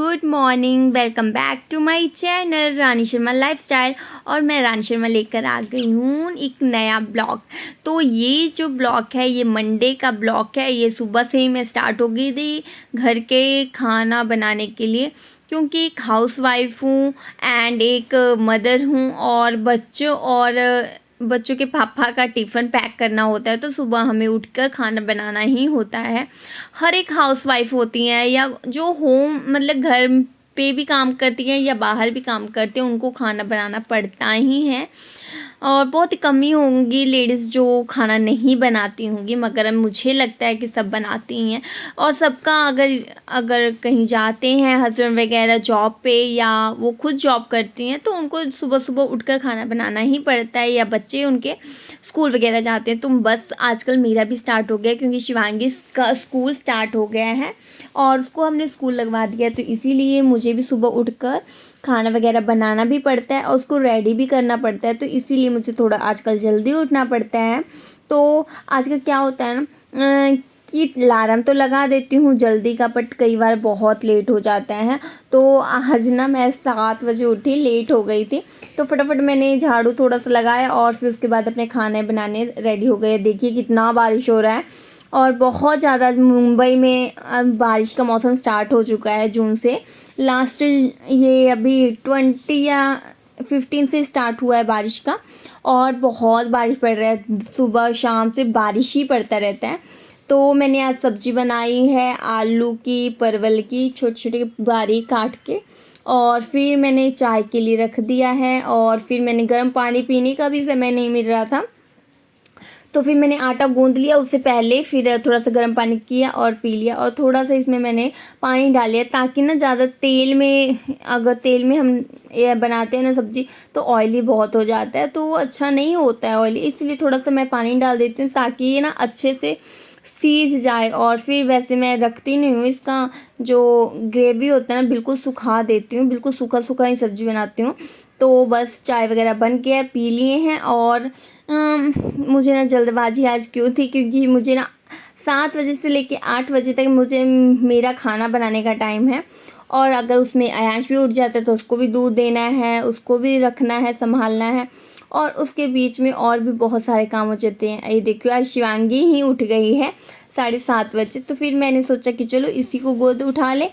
Good morning, welcome back to my channel Rani Sharma lifestyle. और मैं रानी शर्मा लेकर आ गई हूँ एक नया ब्लॉग। तो ये जो ब्लॉग है ये मंडे का ब्लॉग है। ये सुबह से ही मैं स्टार्ट हो गई थी घर के खाना बनाने के लिए, क्योंकि एक हाउस वाइफ हूँ एंड एक मदर हूँ और बच्चों के पापा का टिफ़िन पैक करना होता है। तो सुबह हमें उठकर खाना बनाना ही होता है। हर एक हाउस वाइफ होती हैं या जो होम मतलब घर पे भी काम करती हैं या बाहर भी काम करती हैं, उनको खाना बनाना पड़ता ही है। और बहुत ही कम ही होंगी लेडीज़ जो खाना नहीं बनाती होंगी, मगर मुझे लगता है कि सब बनाती हैं। और सबका अगर कहीं जाते हैं हस्बैंड वगैरह जॉब पे या वो खुद जॉब करती हैं, तो उनको सुबह सुबह उठकर खाना बनाना ही पड़ता है, या बच्चे उनके स्कूल वगैरह जाते हैं। तो बस आजकल मेरा भी स्टार्ट हो गया, क्योंकि शिवांगी का स्कूल स्टार्ट हो गया है और उसको हमने स्कूल लगवा दिया। तो इसीलिए मुझे भी सुबह उठकर खाना वगैरह बनाना भी पड़ता है और उसको रेडी भी करना पड़ता है। तो इसीलिए मुझे थोड़ा आजकल जल्दी उठना पड़ता है। तो आजकल क्या होता है ना कि अलार्म तो लगा देती हूँ जल्दी का, बट कई बार बहुत लेट हो जाता है। तो आज ना मैं 7 बजे उठी, लेट हो गई थी। तो फटाफट मैंने झाड़ू थोड़ा सा लगाया और फिर उसके बाद अपने खाने बनाने रेडी हो गए। देखिए कितना बारिश हो रहा है और बहुत ज़्यादा मुंबई में बारिश का मौसम स्टार्ट हो चुका है जून से। लास्ट ये अभी 20 या 15 से स्टार्ट हुआ है बारिश का, और बहुत बारिश पड़ रहा है। सुबह शाम से बारिश ही पड़ता रहता है। तो मैंने आज सब्ज़ी बनाई है आलू की, परवल की, छोटे छोटे बारीक काट के। और फिर मैंने चाय के लिए रख दिया है। और फिर मैंने गर्म पानी पीने का भी समय नहीं मिल रहा था, तो फिर मैंने आटा गूंद लिया उससे पहले, फिर थोड़ा सा गर्म पानी किया और पी लिया। और थोड़ा सा इसमें मैंने पानी डाल लिया, ताकि ना ज़्यादा अगर तेल में हम ये बनाते हैं ना सब्ज़ी, तो ऑयली बहुत हो जाता है, तो वो अच्छा नहीं होता है ऑयली। इसलिए थोड़ा सा मैं पानी डाल देती हूँ ताकि ये ना अच्छे से सीज जाए। और फिर वैसे मैं रखती नहीं हूँ, इसका जो ग्रेवी होता है ना बिल्कुल सुखा देती हूँ, बिल्कुल सूखा सूखा ही सब्ज़ी बनाती हूँ। तो बस चाय वगैरह बन के पी लिए हैं। और मुझे ना जल्दबाजी आज क्यों थी, क्योंकि मुझे ना 7 बजे से लेके 8 बजे तक मुझे मेरा खाना बनाने का टाइम है। और अगर उसमें अयाश भी उठ जाता है तो उसको भी दूध देना है, उसको भी रखना है, संभालना है। और उसके बीच में और भी बहुत सारे काम हो जाते हैं। ये देखिए आज शिवांगी ही उठ गई है 7:30 बजे। तो फिर मैंने सोचा कि चलो इसी को गोद उठा ले।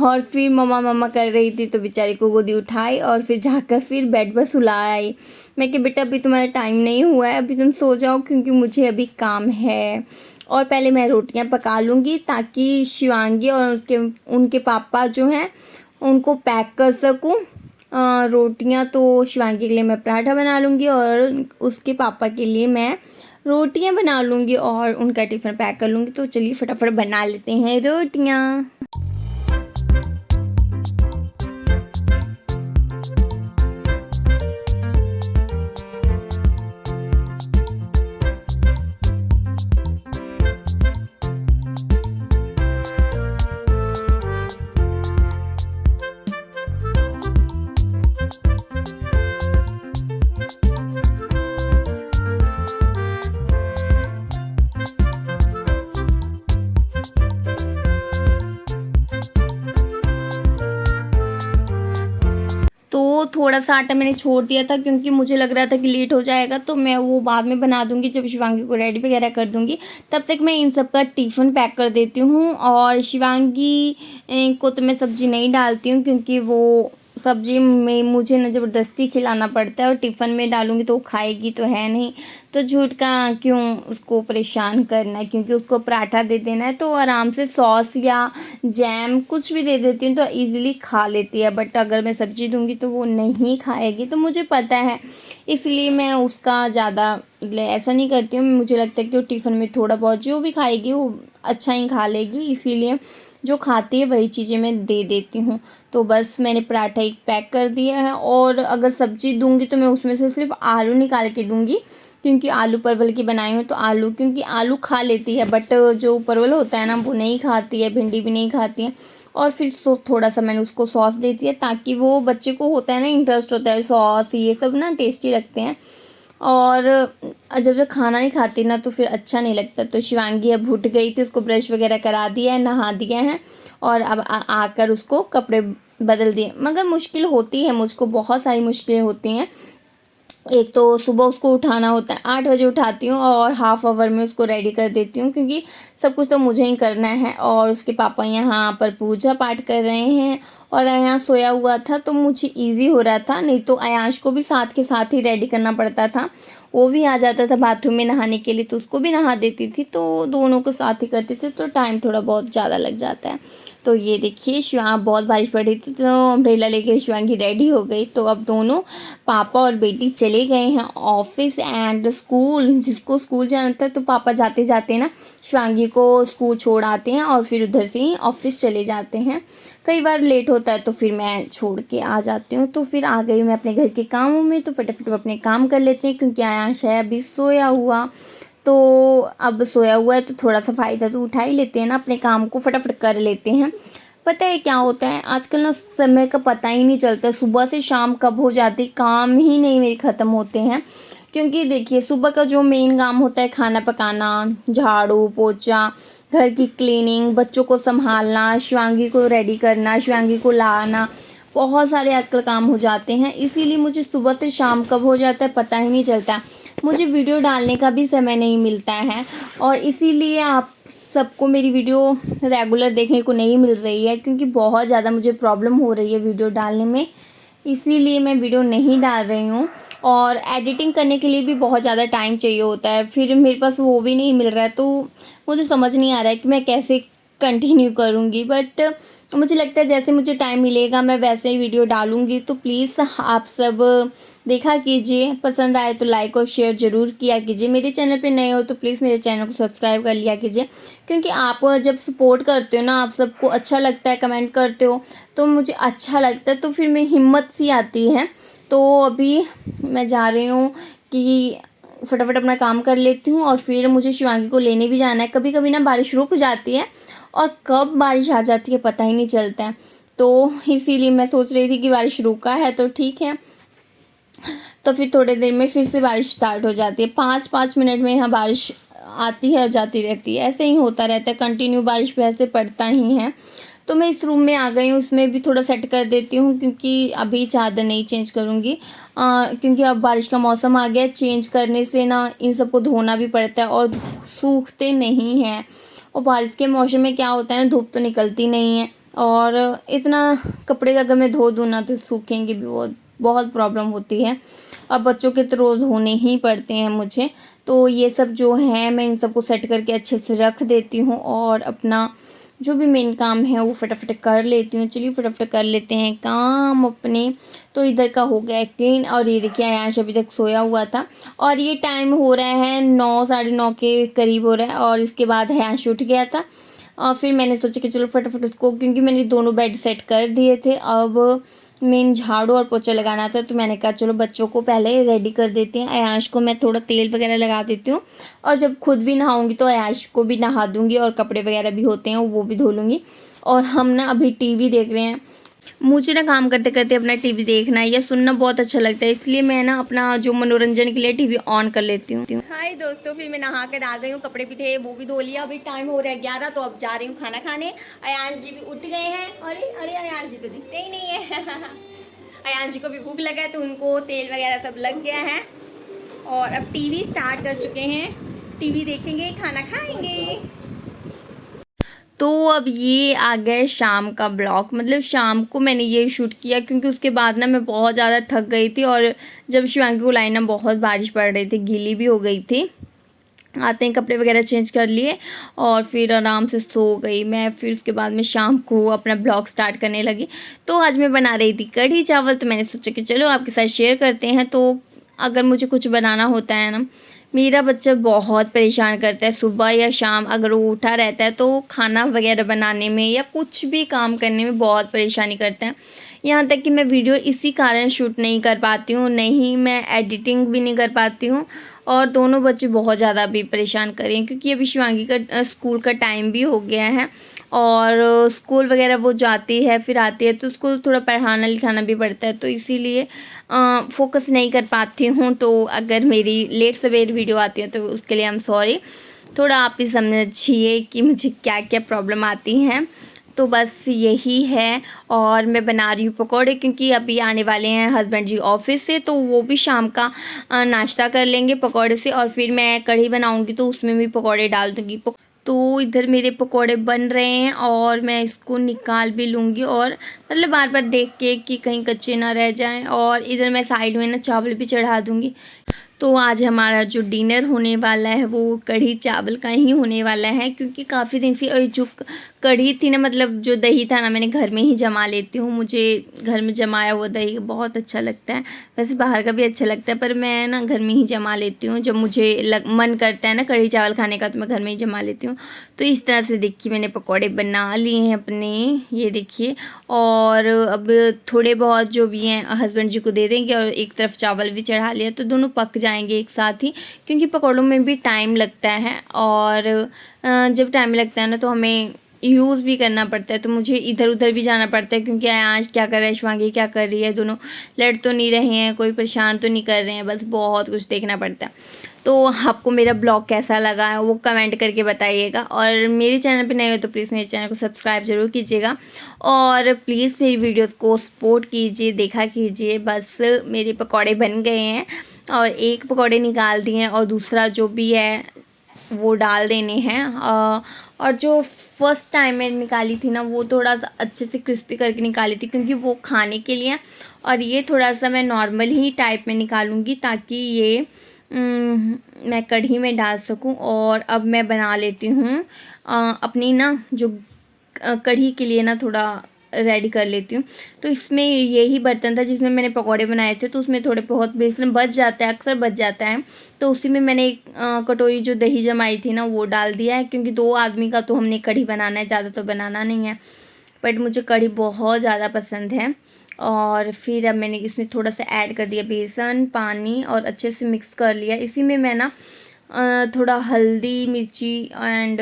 और फिर मम्मा मम्मा कर रही थी तो बेचारी को गोदी उठाई और फिर जाकर फिर बेड पर सुला आई। मैं कि बेटा अभी तुम्हारा टाइम नहीं हुआ है, अभी तुम सो जाओ, क्योंकि मुझे अभी काम है। और पहले मैं रोटियां पका लूँगी ताकि शिवांगी और उनके पापा जो हैं उनको पैक कर सकूँ। रोटियां तो शिवांगी के लिए मैं पराठा बना लूँगी और उसके पापा के लिए मैं रोटियां बना लूँगी और उनका टिफ़िन पैक कर लूँगी। तो चलिए फटाफट बना लेते हैं रोटियां। तो थोड़ा सा आटा मैंने छोड़ दिया था, क्योंकि मुझे लग रहा था कि लेट हो जाएगा, तो मैं वो बाद में बना दूंगी जब शिवांगी को रेडी वगैरह कर दूंगी। तब तक मैं इन सब का टिफ़िन पैक कर देती हूँ। और शिवांगी को तो मैं सब्ज़ी नहीं डालती हूँ, क्योंकि वो सब्ज़ी में मुझे ना ज़बरदस्ती खिलाना पड़ता है, और टिफ़िन में डालूँगी तो वो खाएगी तो है नहीं, तो झूठ का क्यों उसको परेशान करना है। क्योंकि उसको पराठा दे देना है तो आराम से सॉस या जैम कुछ भी दे देती हूँ तो ईज़िली खा लेती है। बट अगर मैं सब्ज़ी दूँगी तो वो नहीं खाएगी, तो मुझे पता है, इसलिए मैं उसका ज़्यादा ऐसा नहीं करती हूँ। मुझे लगता है कि वो टिफ़िन में थोड़ा बहुत जो भी खाएगी वो अच्छा ही खा लेगी, इसीलिए जो खाती है वही चीज़ें मैं दे देती हूँ। तो बस मैंने पराठा एक पैक कर दिया है। और अगर सब्ज़ी दूँगी तो मैं उसमें से सिर्फ आलू निकाल के दूँगी, क्योंकि आलू परवल की बनाई हूँ। तो आलू, क्योंकि आलू खा लेती है, बट जो परवल होता है ना वो नहीं खाती है, भिंडी भी नहीं खाती है। और फिर थोड़ा सा मैंने उसको सॉस दे दिया, ताकि वो बच्चे को होता है ना इंटरेस्ट होता है सॉस, ये सब ना टेस्टी लगते हैं। और जब जब खाना नहीं खाती ना तो फिर अच्छा नहीं लगता। तो शिवांगी अब उठ गई थी, उसको ब्रश वगैरह करा दिया है, नहा दिया है। और अब आकर उसको कपड़े बदल दिए। मगर मुश्किल होती है, मुझको बहुत सारी मुश्किलें होती हैं। एक तो सुबह उसको उठाना होता है, 8 बजे उठाती हूँ और हाफ़ ऑवर में उसको रेडी कर देती हूँ, क्योंकि सब कुछ तो मुझे ही करना है। और उसके पापा यहाँ पर पूजा पाठ कर रहे हैं और अयान सोया हुआ था, तो मुझे ईज़ी हो रहा था। नहीं तो अयांश को भी साथ के साथ ही रेडी करना पड़ता था। वो भी आ जाता था बाथरूम में नहाने के लिए, तो उसको भी नहा देती थी, तो दोनों को साथ ही करते थे, तो टाइम थोड़ा बहुत ज़्यादा लग जाता है। तो ये देखिए बहुत बारिश पड़ रही थी, तो अम्ब्रेला लेकर शिवांगी रेडी हो गई। तो अब दोनों पापा और बेटी चले गए हैं ऑफिस एंड स्कूल। जिसको स्कूल जाना था, तो पापा जाते जाते ना शिवांगी को स्कूल छोड़ आते हैं और फिर उधर से ही ऑफिस चले जाते हैं। कई बार लेट होता है तो फिर मैं छोड़ के आ जाती हूँ। तो फिर आ गई मैं अपने घर के कामों में, तो फटाफट अपने काम कर लेते हैं, क्योंकि आयांश है अभी सोया हुआ। तो अब सोया हुआ है तो थोड़ा सा फ़ायदा तो उठा ही लेते हैं ना, अपने काम को फटाफट कर लेते हैं। पता है क्या होता है आजकल ना, समय का पता ही नहीं चलता, सुबह से शाम कब हो जाती, काम ही नहीं मेरे ख़त्म होते हैं। क्योंकि देखिए सुबह का जो मेन काम होता है, खाना पकाना, झाड़ू पोछा, घर की क्लीनिंग, बच्चों को संभालना, शिवांगी को रेडी करना, शिवांगी को लाना, बहुत सारे आजकल काम हो जाते हैं। इसीलिए मुझे सुबह से शाम कब हो जाता है पता ही नहीं चलता। मुझे वीडियो डालने का भी समय नहीं मिलता है, और इसीलिए आप सबको मेरी वीडियो रेगुलर देखने को नहीं मिल रही है, क्योंकि बहुत ज़्यादा मुझे प्रॉब्लम हो रही है वीडियो डालने में। इसीलिए मैं वीडियो नहीं डाल रही हूँ। और एडिटिंग करने के लिए भी बहुत ज़्यादा टाइम चाहिए होता है, फिर मेरे पास वो भी नहीं मिल रहा है, तो मुझे समझ नहीं आ रहा है कि मैं कैसे कंटिन्यू करूँगी। बट मुझे लगता है जैसे मुझे टाइम मिलेगा मैं वैसे ही वीडियो डालूँगी। तो प्लीज़ आप सब देखा कीजिए, पसंद आए तो लाइक और शेयर ज़रूर किया कीजिए। मेरे चैनल पे नए हो तो प्लीज़ मेरे चैनल को सब्सक्राइब कर लिया कीजिए, क्योंकि आप जब सपोर्ट करते हो ना, आप सबको अच्छा लगता है, कमेंट करते हो, तो मुझे अच्छा लगता है, तो फिर मेरी हिम्मत सी आती है। तो अभी मैं जा रही हूँ कि फटाफट अपना काम कर लेती हूँ, और फिर मुझे शिवांगी को लेने भी जाना है। कभी कभी ना बारिश रुक जाती है और कब बारिश आ जाती है पता ही नहीं चलता है। तो इसीलिए मैं सोच रही थी कि बारिश रुका है तो ठीक है, तो फिर थोड़ी देर में फिर से बारिश स्टार्ट हो जाती है। 5-5 मिनट में यहाँ बारिश आती है और जाती रहती है, ऐसे ही होता रहता है, कंटिन्यू बारिश वैसे पड़ता ही है। तो मैं इस रूम में आ गई हूँ, इसमें भी थोड़ा सेट कर देती हूँ, क्योंकि अभी चादर नहीं चेंज करूँगी, क्योंकि अब बारिश का मौसम आ गया। चेंज करने से ना इन सबको धोना भी पड़ता है और सूखते नहीं हैं। और बारिश के मौसम में क्या होता है ना, धूप तो निकलती नहीं है, और इतना कपड़े अगर मैं धो दूँ ना तो सूखेंगे भी, बहुत बहुत प्रॉब्लम होती है। अब बच्चों के तो रोज़ धोने ही पड़ते हैं मुझे। तो ये सब जो है मैं इन सबको सेट करके अच्छे से रख देती हूँ, और अपना जो भी मेन काम है वो फटाफट कर लेती हूँ। चलिए फटाफट कर लेते हैं काम अपने। तो इधर का हो गया क्लीन, और ये देखिए आयांश अभी तक सोया हुआ था, और ये टाइम हो रहा है 9 साढ़े 9 के करीब हो रहा है, और इसके बाद आयांश उठ गया था। और फिर मैंने सोचा कि चलो फटाफट उसको, क्योंकि मैंने दोनों बेड सेट कर दिए थे, अब मेन झाड़ू और पोछा लगाना था, तो मैंने कहा चलो बच्चों को पहले रेडी कर देते हैं। अयांश को मैं थोड़ा तेल वगैरह लगा देती हूँ, और जब खुद भी नहाऊंगी तो अयांश को भी नहा दूंगी, और कपड़े वगैरह भी होते हैं वो भी धो लूँगी। और हम ना अभी टीवी देख रहे हैं। मुझे ना काम करते करते अपना टीवी देखना या सुनना बहुत अच्छा लगता है, इसलिए मैं ना अपना जो मनोरंजन के लिए टीवी ऑन कर लेती हूँ। हाय दोस्तों, फिर मैं नहा कर आ गई हूँ, कपड़े भी थे वो भी धो लिया। अभी टाइम हो रहा है 11, तो अब जा रही हूँ खाना खाने। अयांश जी भी उठ गए हैं। अरे अरे अयांश जी तो दिखते ही नहीं है। अयांश जी को भी भूख लगा है, तो उनको तेल वगैरह सब लग गया है, और अब टीवी स्टार्ट कर चुके हैं। टीवी देखेंगे, खाना खाएंगे। तो अब ये आ गए शाम का ब्लॉग। मतलब शाम को मैंने ये शूट किया, क्योंकि उसके बाद ना मैं बहुत ज़्यादा थक गई थी, और जब शिवांगी को लाई ना बहुत बारिश पड़ रही थी, गीली भी हो गई थी। आते हैं कपड़े वगैरह चेंज कर लिए, और फिर आराम से सो गई मैं। फिर उसके बाद में शाम को अपना ब्लॉग स्टार्ट करने लगी। तो आज मैं बना रही थी कढ़ी चावल, तो मैंने सोचा कि चलो आपके साथ शेयर करते हैं। तो अगर मुझे कुछ बनाना होता है ना, मेरा बच्चा बहुत परेशान करता है, सुबह या शाम अगर वो उठा रहता है तो खाना वगैरह बनाने में या कुछ भी काम करने में बहुत परेशानी करता है। यहाँ तक कि मैं वीडियो इसी कारण शूट नहीं कर पाती हूँ, नहीं मैं एडिटिंग भी नहीं कर पाती हूँ। और दोनों बच्चे बहुत ज़्यादा अभी परेशान कर रहे हैं, क्योंकि अभी शिवांगी का स्कूल का टाइम भी हो गया है, और स्कूल वगैरह वो जाती है फिर आती है, तो उसको थोड़ा पढ़ाना लिखाना भी पड़ता है, तो इसीलिए फोकस नहीं कर पाती हूँ। तो अगर मेरी लेट सवेर वीडियो आती है तो उसके लिए आई एम सॉरी। थोड़ा आप ही समझिए कि मुझे क्या क्या प्रॉब्लम आती हैं। तो बस यही है। और मैं बना रही हूँ पकौड़े, क्योंकि अभी आने वाले हैं हस्बैंड जी ऑफिस से, तो वो भी शाम का नाश्ता कर लेंगे पकौड़े से। और फिर मैं कढ़ी बनाऊँगी तो उसमें भी पकौड़े डाल दूँगी। तो इधर मेरे पकौड़े बन रहे हैं और मैं इसको निकाल भी लूँगी, और मतलब बार बार देख के कि कहीं कच्चे ना रह जाएं। और इधर मैं साइड में ना चावल भी चढ़ा दूँगी। तो आज हमारा जो डिनर होने वाला है वो कढ़ी चावल का ही होने वाला है, क्योंकि काफ़ी दिन से जो कढ़ी थी ना, मतलब जो दही था ना, मैंने घर में ही जमा लेती हूँ। मुझे घर में जमाया हुआ दही बहुत अच्छा लगता है। वैसे बाहर का भी अच्छा लगता है, पर मैं ना घर में ही जमा लेती हूँ। जब मुझे मन करता है ना कढ़ी चावल खाने का, तो मैं घर में ही जमा लेती हूँ। तो इस तरह से देखिए मैंने पकौड़े बना लिए हैं अपने, ये देखिए। और अब थोड़े बहुत जो भी हैं हस्बैंड जी को दे देंगे, और एक तरफ चावल भी चढ़ा लिया, तो दोनों पक जाएंगे एक साथ ही, क्योंकि पकौड़ों में भी टाइम लगता है। और जब टाइम लगता है ना, तो हमें यूज़ भी करना पड़ता है। तो मुझे इधर उधर भी जाना पड़ता है, क्योंकि आज क्या कर रहा है, शिवांगी क्या कर रही है, दोनों लड़ तो नहीं रहे हैं, कोई परेशान तो नहीं कर रहे हैं, बस बहुत कुछ देखना पड़ता है। तो आपको मेरा ब्लॉग कैसा लगा है वो कमेंट करके बताइएगा। और मेरे चैनल पे नए हो तो प्लीज़ मेरे चैनल को सब्सक्राइब ज़रूर कीजिएगा, और प्लीज़ मेरी वीडियोस को सपोर्ट कीजिए, देखा कीजिए। बस मेरे पकौड़े बन गए हैं, और एक पकौड़े निकाल दिए हैं, और दूसरा जो भी है वो डाल देने हैं। और जो फर्स्ट टाइम मैंने निकाली थी ना, वो थोड़ा सा अच्छे से क्रिस्पी करके निकाली थी, क्योंकि वो खाने के लिए। और ये थोड़ा सा मैं नॉर्मल ही टाइप में निकालूंगी, ताकि ये मैं कढ़ी में डाल सकूं। और अब मैं बना लेती हूँ अपनी ना जो कढ़ी के लिए ना थोड़ा रेडी कर लेती हूँ। तो इसमें यही बर्तन था जिसमें मैंने पकौड़े बनाए थे, तो उसमें थोड़े बहुत बेसन बच जाता है, अक्सर बच जाता है। तो उसी में मैंने एक कटोरी जो दही जमाई थी ना वो डाल दिया है, क्योंकि 2 आदमी का तो हमने कढ़ी बनाना है, ज़्यादा तो बनाना नहीं है। बट मुझे कढ़ी बहुत ज़्यादा पसंद है। और फिर अब मैंने इसमें थोड़ा सा ऐड कर दिया बेसन, पानी, और अच्छे से मिक्स कर लिया। इसी में मैं ना थोड़ा हल्दी, मिर्ची एंड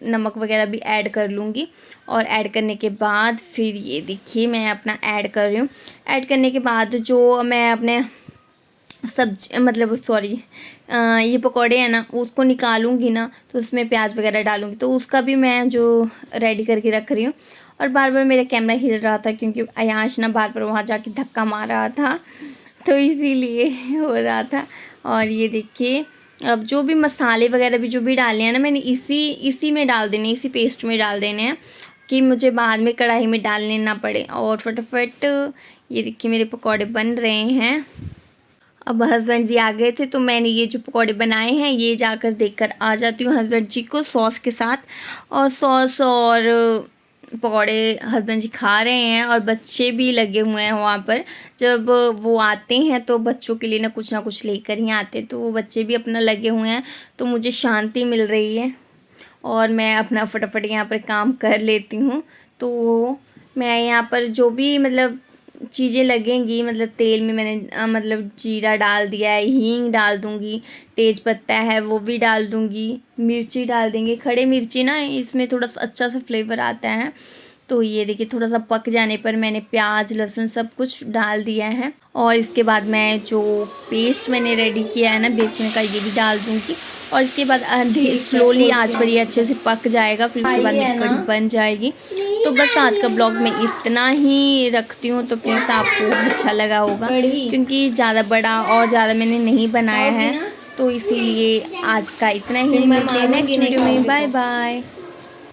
नमक वगैरह भी ऐड कर लूँगी। और ऐड करने के बाद फिर ये देखिए मैं अपना ऐड कर रही हूँ। ऐड करने के बाद जो मैं अपने सब्जी मतलब सॉरी ये पकौड़े हैं ना, उसको निकालूंगी ना, तो उसमें प्याज वगैरह डालूंगी। तो उसका भी मैं जो रेडी करके रख रही हूँ। और बार बार मेरा कैमरा हिल रहा था, क्योंकि अयांश ना बार बार वहाँ जाके धक्का मार रहा था, तो इसीलिए हो रहा था। और ये देखिए अब जो भी मसाले वगैरह भी जो भी डालने हैं ना, मैंने इसी में डाल देने, इसी पेस्ट में डाल देने हैं, कि मुझे बाद में कढ़ाई में डालने ना पड़े। और फटाफट ये देखिए मेरे पकौड़े बन रहे हैं। अब हस्बैंड जी आ गए थे, तो मैंने ये जो पकौड़े बनाए हैं ये जाकर देखकर आ जाती हूँ हस्बैंड जी को सॉस के साथ। और सॉस और पकौड़े हस्बैंड जी खा रहे हैं, और बच्चे भी लगे हुए हैं वहाँ पर। जब वो आते हैं तो बच्चों के लिए ना कुछ लेकर ही आते, तो वो बच्चे भी अपना लगे हुए हैं, तो मुझे शांति मिल रही है। और मैं अपना फटाफट यहाँ पर काम कर लेती हूँ। तो मैं यहाँ पर जो भी मतलब चीज़ें लगेंगी, मतलब तेल में मैंने मतलब जीरा डाल दिया है, हींग डाल दूँगी, तेज पत्ता है वो भी डाल दूँगी, मिर्ची डाल देंगे, खड़े मिर्ची ना इसमें थोड़ा सा अच्छा सा फ्लेवर आता है। तो ये देखिए थोड़ा सा पक जाने पर मैंने प्याज, लहसुन सब कुछ डाल दिया है। और इसके बाद मैं जो पेस्ट मैंने रेडी किया है ना बेसन का, ये भी डाल दूँगी। और इसके बाद स्लोली आंच पर ये अच्छे से पक जाएगा, फिर उसके बाद मेरी कढ़ी बन जाएगी। तो बस आज का ब्लॉग मैं इतना ही रखती हूँ। तो प्लीज़ आपको अच्छा लगा होगा, क्योंकि ज़्यादा बड़ा और ज़्यादा मैंने नहीं बनाया है, तो इसीलिए आज का इतना ही। मिलते हैं नेक्स्ट वीडियो में, बाय बाय।